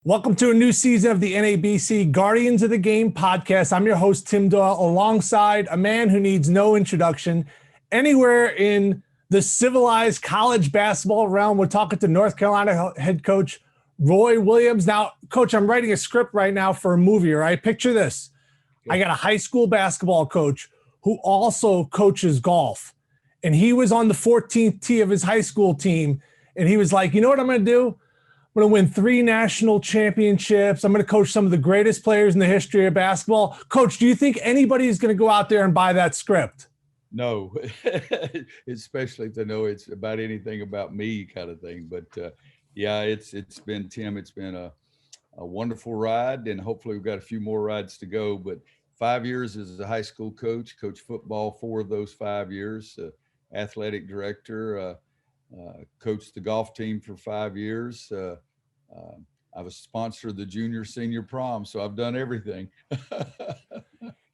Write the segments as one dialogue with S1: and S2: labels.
S1: Welcome to a new season of the NABC Guardians of the Game podcast. I'm your host, Tim Doyle, alongside a man who needs no introduction. Anywhere in the civilized college basketball realm, we're talking to North Carolina head coach Roy Williams. Now, Coach, I'm writing a script right now for a movie, all right? Picture this. I got a high school basketball coach who also coaches golf. And he was on the 14th tee of his high school team. And he was like, you know what I'm going to do? I'm going to win 3 national championships. I'm going to coach some of the greatest players in the history of basketball. Coach, do you think anybody is going to go out there and buy that script?
S2: No, especially if they know it's about anything about me kind of thing. But yeah, it's been, Tim, it's been a wonderful ride, and hopefully we've got a few more rides to go. But 5 years as a high school coach, coached football 4 of those 5 years, athletic director, coached the golf team for 5 years. I was sponsor of the junior senior prom, so I've done everything.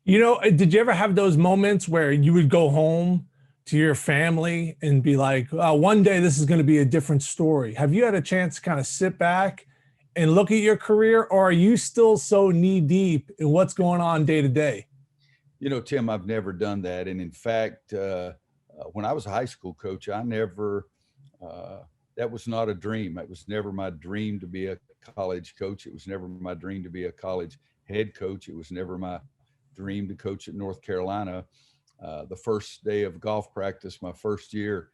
S1: You know, did you ever have those moments where you would go home to your family and be like, one day this is going to be a different story? Have you had a chance to kind of sit back and look at your career, or are you still so knee deep in what's going on day to day?
S2: You know, Tim, I've never done that. And in fact, when I was a high school coach, I never, that was not a dream. It was never my dream to be a college coach. It was never my dream to be a college head coach. It was never my dream to coach at North Carolina. The first day of golf practice, my first year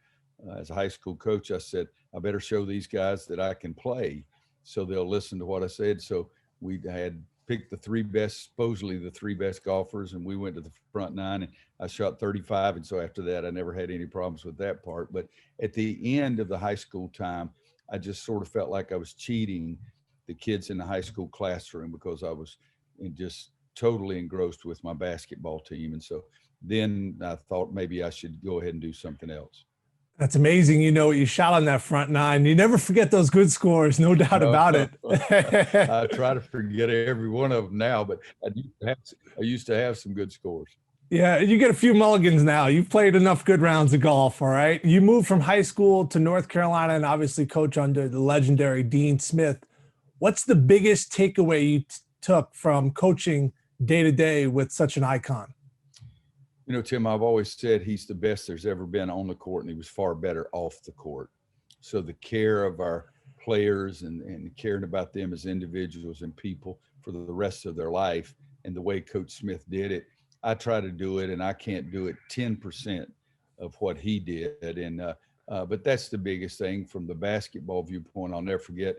S2: as a high school coach, I said, I better show these guys that I can play so they'll listen to what I said. So we had picked the 3 best, supposedly the 3 best golfers, and we went to the front 9, and I shot 35. And so after that, I never had any problems with that part. But at the end of the high school time, I just sort of felt like I was cheating the kids in the high school classroom because I was just totally engrossed with my basketball team. And so then I thought maybe I should go ahead and do something else.
S1: That's amazing. You know, you shot on that front 9. You never forget those good scores, no doubt about it.
S2: I try to forget every one of them now, but I used to have some good scores.
S1: Yeah, you get a few mulligans now. You've played enough good rounds of golf, all right? You moved from high school to North Carolina and obviously coach under the legendary Dean Smith. What's the biggest takeaway you took from coaching day to day with such an icon?
S2: You know, Tim, I've always said he's the best there's ever been on the court, and he was far better off the court. So the care of our players and caring about them as individuals and people for the rest of their life, and the way Coach Smith did it, I try to do it, and I can't do it 10% of what he did. And but that's the biggest thing from the basketball viewpoint. I'll never forget,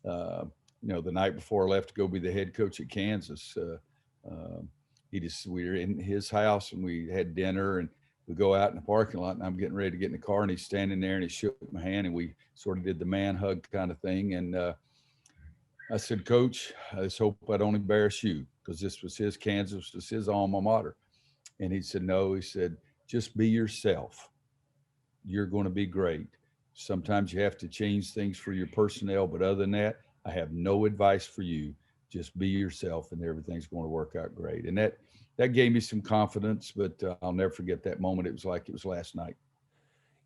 S2: you know, the night before I left to go be the head coach at Kansas, we were in his house and we had dinner, and we go out in the parking lot, and I'm getting ready to get in the car, and he's standing there and he shook my hand, and we sort of did the man hug kind of thing. And I said, Coach, I just hope I don't embarrass you, because Kansas was his alma mater. And he said, no, he said, just be yourself. You're going to be great. Sometimes you have to change things for your personnel, but other than that, I have no advice for you. Just be yourself, and everything's going to work out great. And that gave me some confidence, but I'll never forget that moment. It was like it was last night.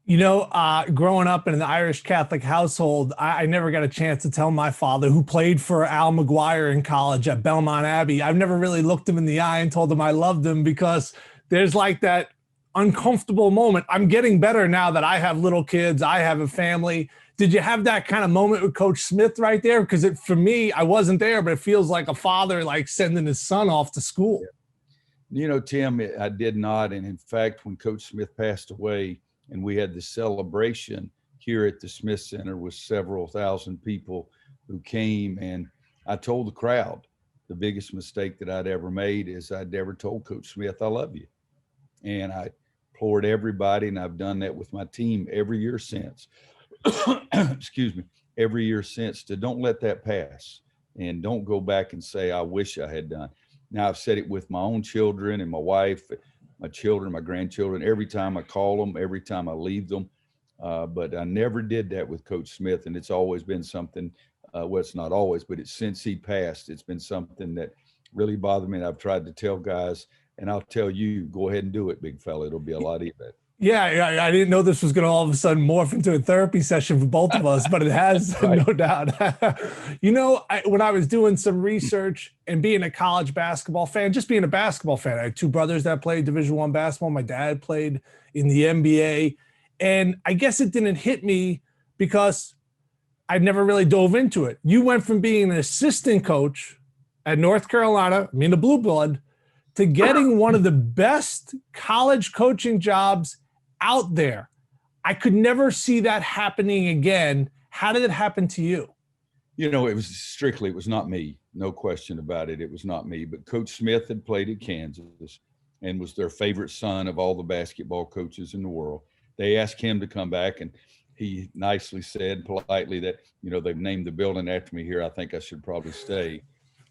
S1: You know, growing up in an Irish Catholic household, I never got a chance to tell my father, who played for Al McGuire in college at Belmont Abbey. I've never really looked him in the eye and told him I loved him, because there's like that uncomfortable moment. I'm getting better now that I have little kids. I have a family. Did you have that kind of moment with Coach Smith right there? Because for me, I wasn't there, but it feels like a father like sending his son off to school.
S2: You know, Tim, I did not. And in fact, when Coach Smith passed away and we had the celebration here at the Smith Center with several thousand people who came, and I told the crowd the biggest mistake that I'd ever made is I'd never told Coach Smith I love you. And I implored everybody, and I've done that with my team every year since. Excuse me, every year since, to don't let that pass, and don't go back and say, I wish I had done. Now, I've said it with my own children and my wife, my children, my grandchildren, every time I call them, every time I leave them. But I never did that with Coach Smith. And it's always been something, well, it's not always, but since he passed, it's been something that really bothered me. And I've tried to tell guys, and I'll tell you, go ahead and do it, big fella. It'll be a lot easier.
S1: Yeah, I didn't know this was going to all of a sudden morph into a therapy session for both of us, but it has,
S2: Right.
S1: no doubt. When I was doing some research and being a college basketball fan, just being a basketball fan, I had two brothers that played Division I basketball. My dad played in the NBA, and I guess it didn't hit me because I'd never really dove into it. You went from being an assistant coach at North Carolina, I mean the blue blood, to getting one of the best college coaching jobs out there. I could never see that happening again. How did it happen to you?
S2: It was not me. No question about it. It was not me. But Coach Smith had played at Kansas and was their favorite son of all the basketball coaches in the world. They asked him to come back, and he nicely said politely that, they've named the building after me here. I think I should probably stay.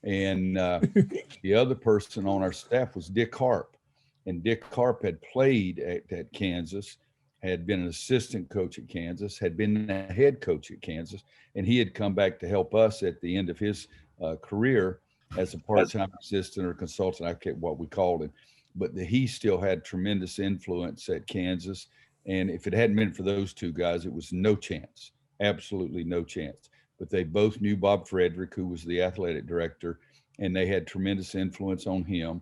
S2: And the other person on our staff was Dick Harp. And Dick Harp had played at Kansas, had been an assistant coach at Kansas, had been a head coach at Kansas, and he had come back to help us at the end of his career as a part-time assistant or consultant. I forget what we called him, but he still had tremendous influence at Kansas. And if it hadn't been for those two guys, it was no chance, absolutely no chance. But they both knew Bob Frederick, who was the athletic director, and they had tremendous influence on him.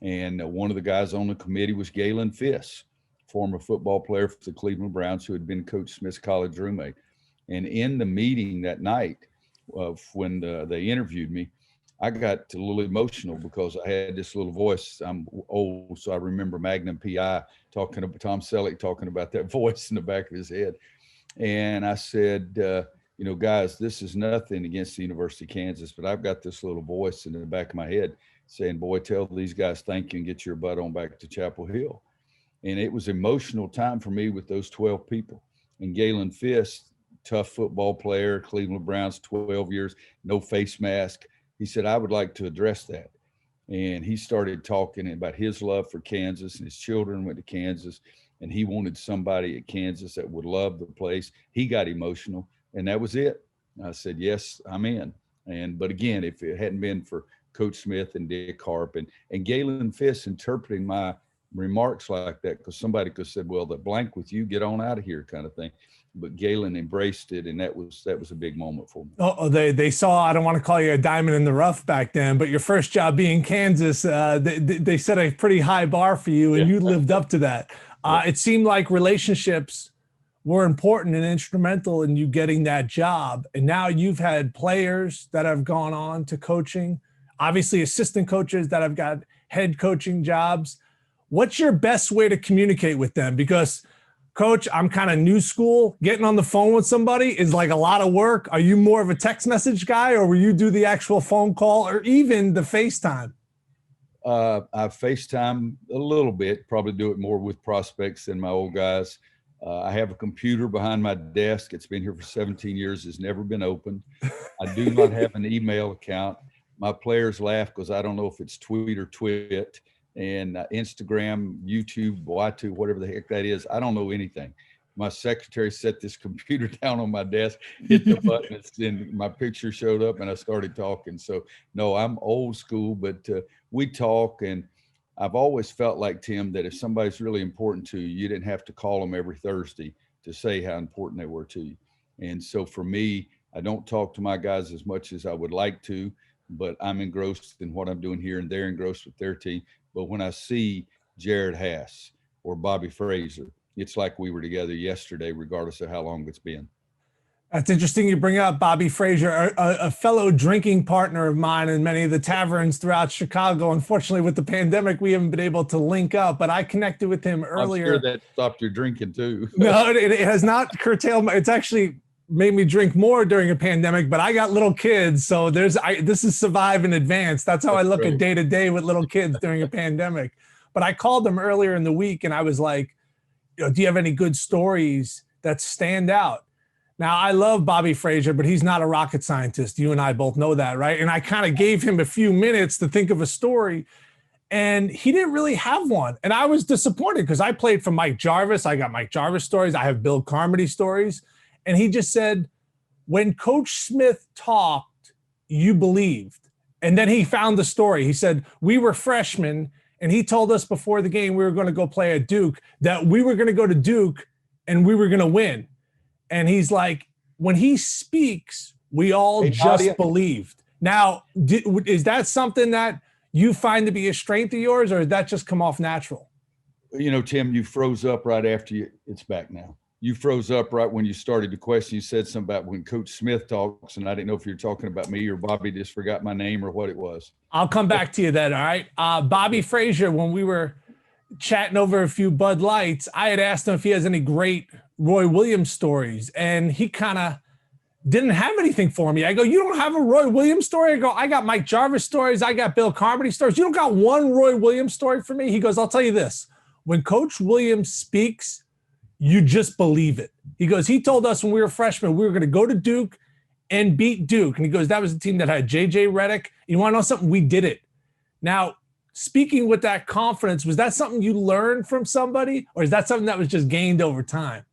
S2: And one of the guys on the committee was Galen Fiss, former football player for the Cleveland Browns, who had been Coach Smith's college roommate. And in the meeting that night, when they interviewed me, I got a little emotional because I had this little voice. I'm old, so I remember Magnum PI talking about Tom Selleck talking about that voice in the back of his head. And I said, guys, this is nothing against the University of Kansas, but I've got this little voice in the back of my head saying, boy, tell these guys thank you and get your butt on back to Chapel Hill. And it was emotional time for me with those 12 people. And Galen Fiss, tough football player, Cleveland Browns, 12 years, no face mask. He said, I would like to address that. And he started talking about his love for Kansas, and his children went to Kansas, and he wanted somebody at Kansas that would love the place. He got emotional, and that was it. I said, yes, I'm in. But again, if it hadn't been for Coach Smith and Dick Harp and Galen Fiss interpreting my remarks like that, because somebody could have said, well, the blank with you, get on out of here kind of thing. But Galen embraced it, and that was a big moment for me.
S1: Oh, they saw, I don't want to call you a diamond in the rough back then, but your first job being Kansas, they set a pretty high bar for you, and you lived up to that. It seemed like relationships were important and instrumental in you getting that job. And now you've had players that have gone on to coaching, obviously assistant coaches that have got head coaching jobs. What's your best way to communicate with them? Because Coach, I'm kind of new school. Getting on the phone with somebody is like a lot of work. Are you more of a text message guy, or will you do the actual phone call or even the FaceTime?
S2: I FaceTime a little bit, probably do it more with prospects than my old guys. I have a computer behind my desk. It's been here for 17 years. It's never been opened. I do not have an email account. My players laugh because I don't know if it's tweet or twit. And Instagram, YouTube, Y2, whatever the heck that is. I don't know anything. My secretary set this computer down on my desk, hit the button, and my picture showed up, and I started talking. So, no, I'm old school, but we talk. And I've always felt like, Tim, that if somebody's really important to you, you didn't have to call them every Thursday to say how important they were to you. And so for me, I don't talk to my guys as much as I would like to, but I'm engrossed in what I'm doing here, and they're engrossed with their team. But when I see Jared Hass or Bobby Frazier, it's like we were together yesterday, regardless of how long it's been.
S1: That's interesting you bring up Bobby Frazier, a fellow drinking partner of mine in many of the taverns throughout Chicago. Unfortunately, with the pandemic, we haven't been able to link up, but I connected with him earlier.
S2: I'm sure that stopped your drinking too.
S1: No, it has not curtailed. It's actually made me drink more during a pandemic, but I got little kids. So this is survive in advance. That's how I look at day to day with little kids during a pandemic. But I called them earlier in the week and I was like, do you have any good stories that stand out? Now, I love Bobby Frazier, but he's not a rocket scientist. You and I both know that, right? And I kind of gave him a few minutes to think of a story, and he didn't really have one. And I was disappointed because I played for Mike Jarvis. I got Mike Jarvis stories. I have Bill Carmody stories. And he just said, when Coach Smith talked, you believed. And then he found the story. He said, we were freshmen, And he told us before the game we were going to go play at Duke that we were going to go to Duke and we were going to win. And he's like, when he speaks, we all just believed. Now, is that something that you find to be a strength of yours, or did that just come off natural?
S2: You know, Tim, you froze up right after it's back now. You froze up right when you started the question. You said something about when Coach Smith talks, and I didn't know if you were talking about me or Bobby just forgot my name or what it was.
S1: I'll come back to you then, all right? Bobby Frazier, when we were chatting over a few Bud Lights, I had asked him if he has any great Roy Williams stories, and he kind of didn't have anything for me. I go, you don't have a Roy Williams story? I go, I got Mike Jarvis stories. I got Bill Carmody stories. You don't got one Roy Williams story for me? He goes, I'll tell you this. When Coach Williams speaks, you just believe it. He goes, he told us when we were freshmen, we were going to go to Duke and beat Duke. And he goes, that was a team that had J.J. Redick. You want to know something? We did it. Now, speaking with that confidence, was that something you learned from somebody, or is that something that was just gained over time?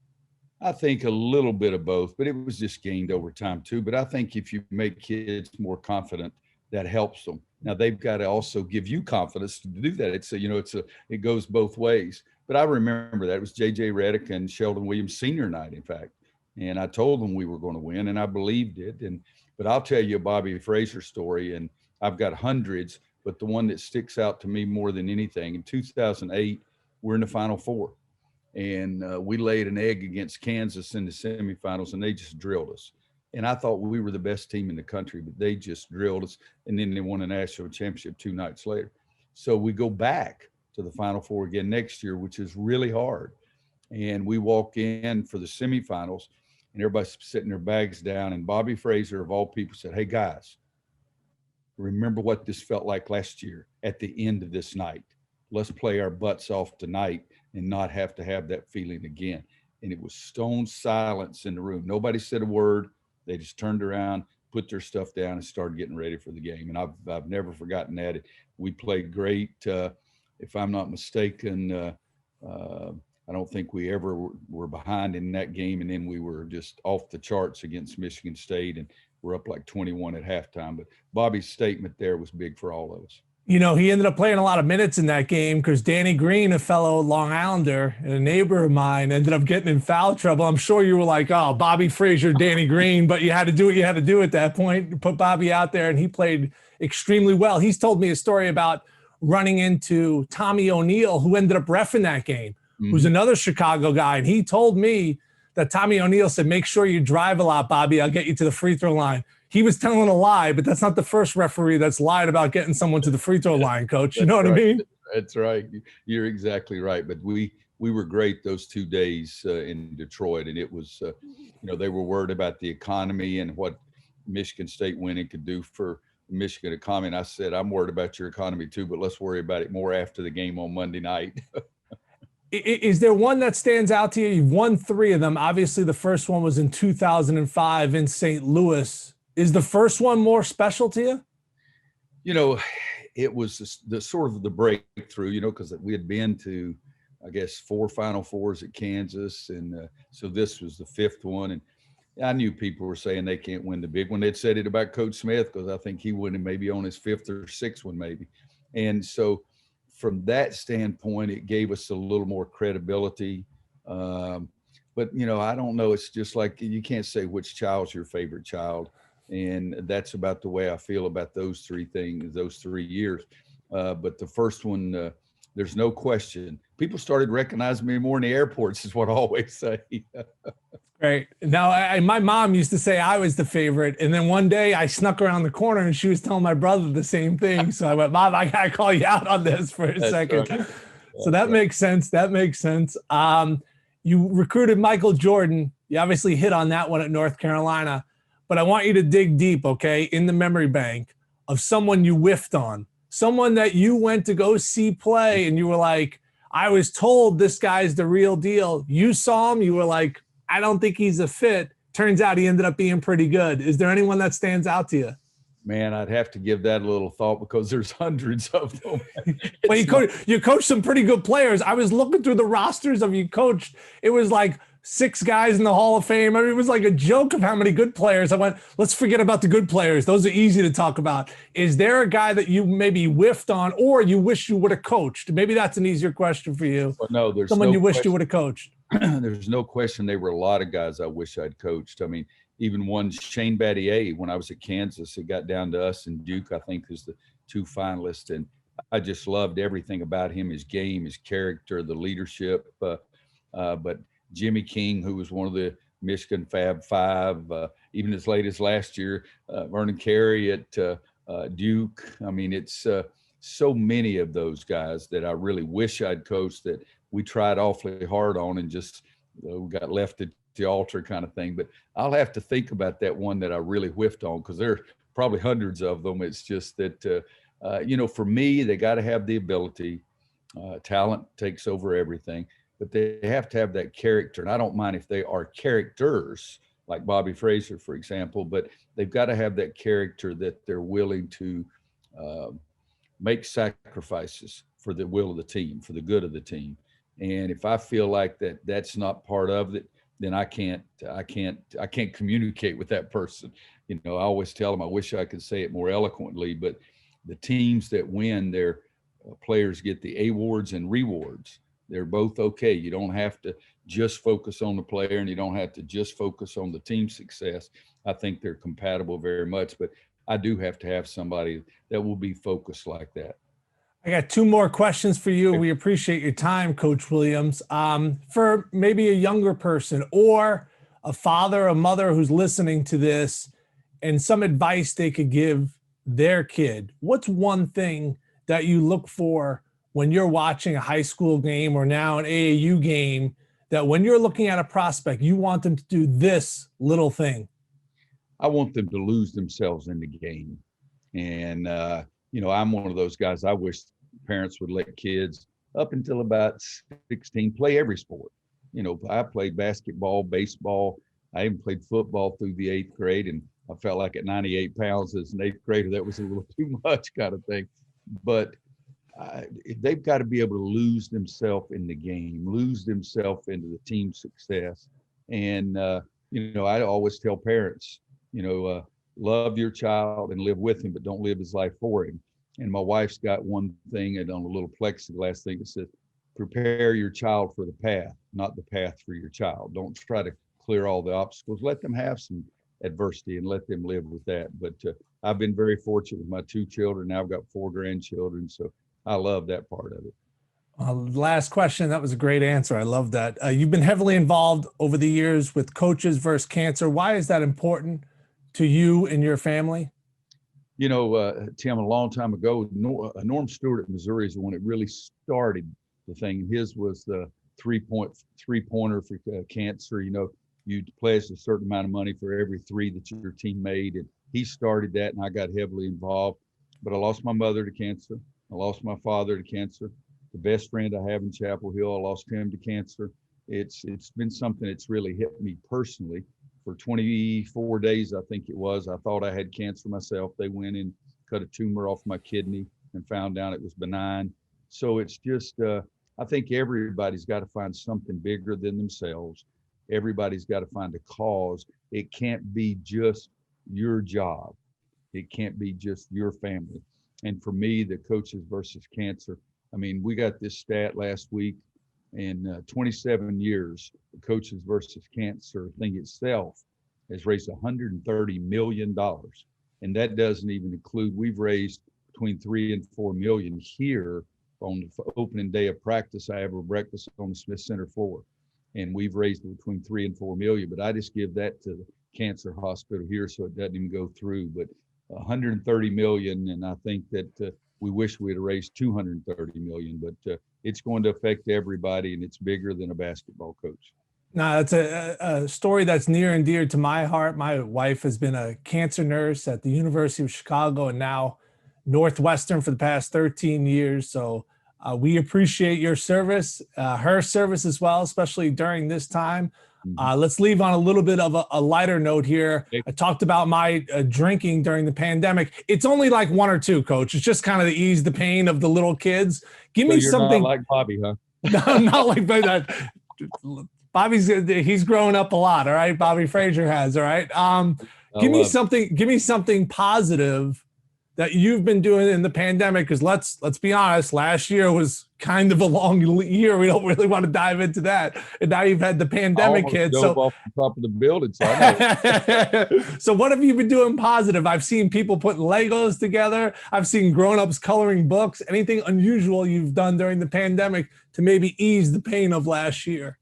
S2: I think a little bit of both, but it was just gained over time too. But I think if you make kids more confident, that helps them. Now they've got to also give you confidence to do that. It goes both ways. But I remember that it was J.J. Redick and Sheldon Williams senior night, in fact. And I told them we were going to win, and I believed it. But I'll tell you a Bobby Frazier story, and I've got hundreds, but the one that sticks out to me more than anything, in 2008, we're in the Final Four. And we laid an egg against Kansas in the semifinals, and they just drilled us. And I thought we were the best team in the country, but they just drilled us. And then they won a national championship 2 nights later. So we go back to the Final Four again next year, which is really hard. And we walk in for the semifinals, and everybody's sitting their bags down. And Bobby Frazier, of all people, said, hey, guys, remember what this felt like last year at the end of this night. Let's play our butts off tonight and not have to have that feeling again. And it was stone silence in the room. Nobody said a word. They just turned around, put their stuff down, and started getting ready for the game. And I've never forgotten that. We played great. If I'm not mistaken, I don't think we ever were behind in that game. And then we were just off the charts against Michigan State, and we're up like 21 at halftime. But Bobby's statement there was big for all of us.
S1: You know, he ended up playing a lot of minutes in that game because Danny Green, a fellow Long Islander and a neighbor of mine, ended up getting in foul trouble. I'm sure you were like, oh, Bobby Frazier, Danny Green, but you had to do what you had to do at that point. Put Bobby out there, and he played extremely well. He's told me a story about running into Tommy O'Neill, who ended up reffing that game, who's another Chicago guy. And he told me that Tommy O'Neill said, make sure you drive a lot, Bobby. I'll get you to the free throw line. He was telling a lie, but that's not the first referee that's lied about getting someone to the free throw line, Coach. You know what I mean?
S2: That's right. You're exactly right. But we were great those 2 days in Detroit, and it was, they were worried about the economy and what Michigan State winning could do for the Michigan economy. And I said, I'm worried about your economy too, but let's worry about it more after the game on Monday night.
S1: Is there one that stands out to you? You've won 3 of them. Obviously, the first one was in 2005 in St. Louis. Is the first one more special to you?
S2: You know, it was the sort of the breakthrough, because we had been to, I guess, 4 Final Fours at Kansas. And so this was the 5th one. And I knew people were saying they can't win the big one. They'd said it about Coach Smith because I think he wouldn't maybe on his 5th or 6th one maybe. And so from that standpoint, it gave us a little more credibility. But, I don't know. It's just like you can't say which child's your favorite child. And that's about the way I feel about those 3 things, those 3 years. But the first one, there's no question. People started recognizing me more in the airports is what I always say.
S1: Right. Now, my mom used to say I was the favorite. And then one day I snuck around the corner and she was telling my brother the same thing. So I went, Mom, I got to call you out on this for a second. Right. So that makes sense. That makes sense. You recruited Michael Jordan. You obviously hit on that one at North Carolina. But I want you to dig deep, okay, in the memory bank of someone you whiffed on, someone that you went to go see play and you were like, I was told this guy's the real deal. You saw him, you were like, I don't think he's a fit. Turns out he ended up being pretty good. Is there anyone that stands out to you?
S2: Man, I'd have to give that a little thought because there's hundreds of them.
S1: Well, you coached some pretty good players. I was looking through the rosters of you coached. It was like 6 guys in the Hall of Fame. I mean, it was like a joke of how many good players. I went, let's forget about the good players. Those are easy to talk about. Is there a guy that you maybe whiffed on or you wish you would have coached? Maybe that's an easier question for you.
S2: Well, no, there's
S1: someone
S2: no
S1: you wished
S2: question.
S1: you would have coached.
S2: There's no question. There were a lot of guys I wish I'd coached. I mean, even one Shane Battier, when I was at Kansas, it got down to us and Duke, I think, is the 2 finalists. And I just loved everything about him, his game, his character, the leadership. But Jimmy King, who was one of the Michigan Fab Five, even as late as last year, Vernon Carey at Duke. I mean, it's so many of those guys that I really wish I'd coached that we tried awfully hard on and just we got left at the altar kind of thing. But I'll have to think about that one that I really whiffed on because there are probably hundreds of them. It's just that, for me, they got to have the ability. Talent takes over everything, but they have to have that character. And I don't mind if they are characters like Bobby Fraser, for example, but they've got to have that character that they're willing to make sacrifices for the will of the team, for the good of the team. And if I feel like that's not part of it, then I can't communicate with that person. I always tell them, I wish I could say it more eloquently, but the teams that win, their players get the awards and rewards. They're both okay. You don't have to just focus on the player and you don't have to just focus on the team success. I think they're compatible very much, but I do have to have somebody that will be focused like that.
S1: I got 2 more questions for you. We appreciate your time, Coach Williams. For maybe a younger person or a father, a mother who's listening to this and some advice they could give their kid, what's one thing that you look for when you're watching a high school game or now an AAU game that when you're looking at a prospect, you want them to do this little thing?
S2: I want them to lose themselves in the game. And, I'm one of those guys. I wish parents would let kids up until about 16 play every sport. I played basketball, baseball. I even played football through the 8th grade. And I felt like at 98 pounds as an 8th grader, that was a little too much kind of thing. But they've got to be able to lose themselves in the game, lose themselves into the team success. And, I always tell parents, love your child and live with him, but don't live his life for him. And my wife's got one thing and on a little plexiglass thing that says, prepare your child for the path, not the path for your child. Don't try to clear all the obstacles. Let them have some adversity and let them live with that. But I've been very fortunate with my 2 children. Now I've got 4 grandchildren. So I love that part of it.
S1: Last question. That was a great answer. I love that. You've been heavily involved over the years with Coaches vs. Cancer. Why is that important to you and your family?
S2: Tim, a long time ago, Norm Stewart at Missouri is the one that really started the thing. His was the three-pointer for cancer. You pledged a certain amount of money for every 3 that your team made. And he started that, and I got heavily involved. But I lost my mother to cancer. I lost my father to cancer. The best friend I have in Chapel Hill, I lost him to cancer. It's been something that's really hit me personally. For 24 days, I think it was, I thought I had cancer myself. They went and cut a tumor off my kidney and found out it was benign. So it's just, I think everybody's got to find something bigger than themselves. Everybody's got to find a cause. It can't be just your job. It can't be just your family. And for me, the Coaches vs. Cancer, I mean, we got this stat last week. In 27 years, the Coaches vs. Cancer thing itself has raised $130 million. And that doesn't even include, we've raised between 3 and 4 million here on the opening day of practice. I have a breakfast on the Smith Center floor, and we've raised between 3 and 4 million. But I just give that to the cancer hospital here, so it doesn't even go through. But 130 million, and I think that we wish we'd have raised 230 million, but it's going to affect everybody, and it's bigger than a basketball coach.
S1: No, that's a story that's near and dear to my heart. My wife has been a cancer nurse at the University of Chicago and now Northwestern for the past 13 years. So we appreciate your service, her service as well, especially during this time. Let's leave on a little bit of a lighter note here. I talked about my drinking during the pandemic. It's only like 1 or 2, Coach. It's just kind of to ease the pain of the little kids. Give me something
S2: not like Bobby, huh?
S1: No, not like that. he's growing up a lot. All right. Bobby Frazier has. All right. Give me something positive that you've been doing in the pandemic. Cause let's be honest, last year was kind of a long year. We don't really want to dive into that. And now you've had the pandemic hit. So
S2: off the top of the building. So, I
S1: know. So what have you been doing positive? I've seen people putting Legos together. I've seen grown-ups coloring books. Anything unusual you've done during the pandemic to maybe ease the pain of last year?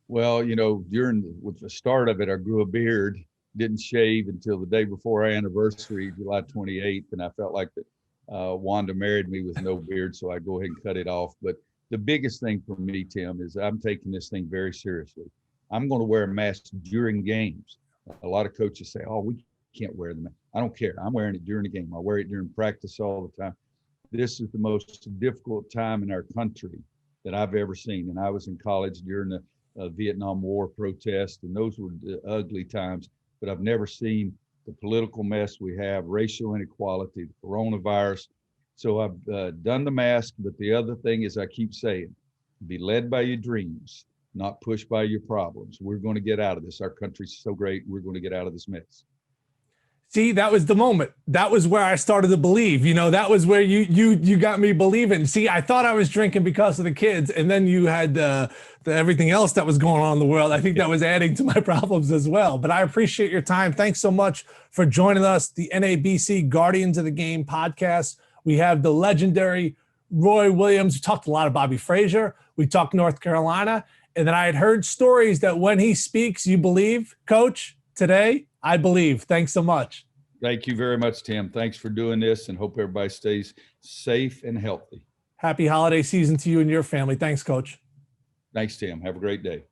S2: Well, with the start of it, I grew a beard, didn't shave until the day before our anniversary, July 28th. And I felt like that Wanda married me with no beard, so I go ahead and cut it off. But the biggest thing for me, Tim, is I'm taking this thing very seriously. I'm going to wear a mask during games. A lot of coaches say, oh, we can't wear the mask. I don't care. I'm wearing it during the game. I wear it during practice all the time. This is the most difficult time in our country that I've ever seen. And I was in college during the Vietnam War protests, and those were the ugly times. But I've never seen the political mess we have, racial inequality, the coronavirus. So I've done the mask, but the other thing is I keep saying, be led by your dreams, not pushed by your problems. We're going to get out of this. Our country's so great. We're going to get out of this mess.
S1: See, that was the moment. That was where I started to believe. That was where you got me believing. See, I thought I was drinking because of the kids, and then you had the everything else that was going on in the world. I think that was adding to my problems as well. But I appreciate your time. Thanks so much for joining us. The NABC Guardians of the Game podcast. We have the legendary Roy Williams. We talked a lot of Bobby Frazier. We talked North Carolina, and then I had heard stories that when he speaks, you believe, Coach. Today, I believe. Thanks so much.
S2: Thank you very much, Tim. Thanks for doing this, and hope everybody stays safe and healthy.
S1: Happy holiday season to you and your family. Thanks, Coach.
S2: Thanks, Tim. Have a great day.